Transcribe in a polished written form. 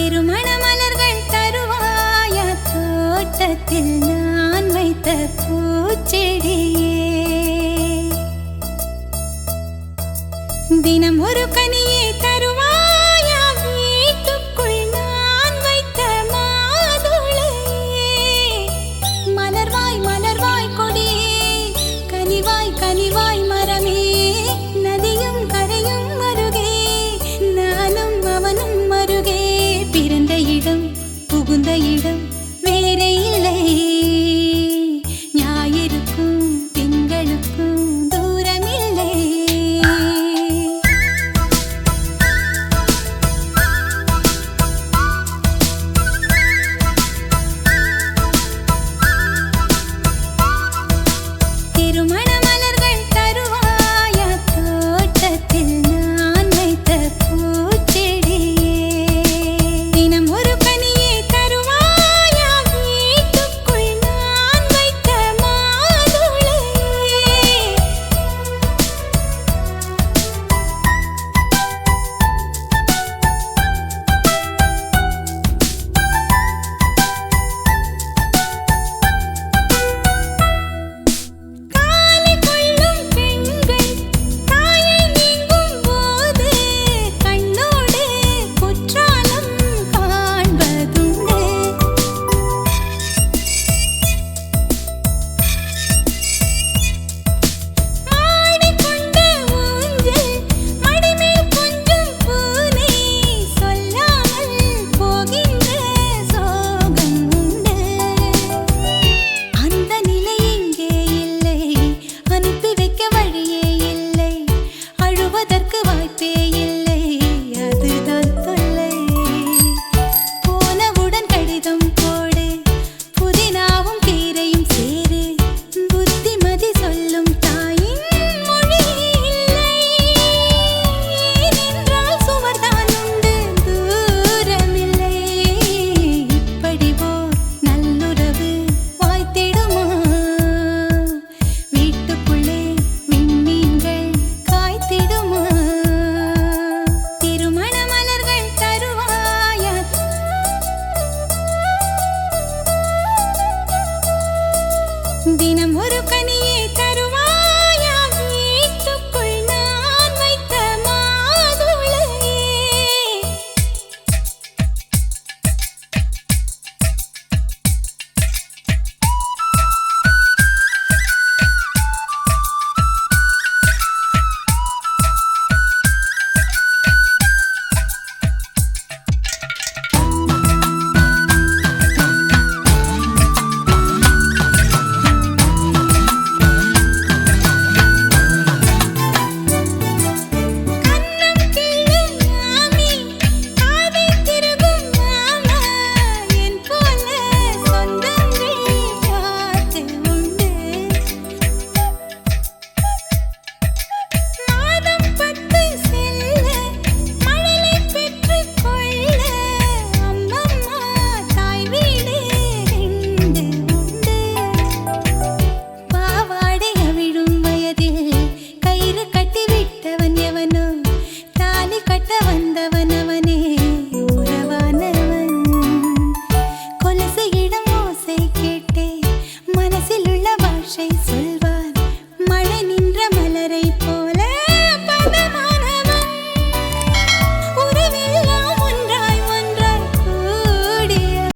திருமண மலர்கள் தருவாயா தோட்டத்தில் நான் வைத்த பூச்செடியே தினம் ஒரு கனியை தருவாயா வீட்டுக்குள் நான் வைத்த மாதுளையே மலர்வாய் மலர்வாய் கொடியே கனிவாய் கனிவாய் மரமே நதியும் கரையும் மருகே நானும் அவனும் மருகே பிறந்த இடம் புகுந்த இடம் வேறே இல்லை ஞாயிறுக்கும் திங்களுக்கும் தூரமில்லை திருமண மலர்கள் தருவாயா தோட்டத்தில் நான் வைத்த பூச்செடியே தினம் ஒரு கனியை தருவாயா வீட்டுக்குள் நான் வைத்த மாதுளையே காலை கொள்ளும் பெண்கள் தாயை நீங்கும் போது கண்ணோடு குற்றாலம் காண்பதுண்டு ஆடிக்கொண்ட ஊஞ்சல் மடிமேல் கொஞ்சம் பூனை சொல்லாமல் போகின்ற சோகம் உண்டு அந்த நிலை இங்கே இல்லை அனுப்பி வைக்க வழியே இல்லை அழுவதற்கு வாய்ப்பே இல்லை அதுதான் தொல்லை போனவுடன் கடிதம் போடு புதினாவும் கீரையும் சேரு புத்திமதி சொல்லும் தாயின் மொழி இல்லை ஏனென்றால் சுவர்தான் உண்டு தூரமில்லை இப்படி போர் நல்லுறவு வாய்த்திடுமா வீட்டுக்குள்ளே விண்மீன்கள் காய்த்திடுமா திருமண மலர்கள் தருவாயா தினம் ஒரு கனி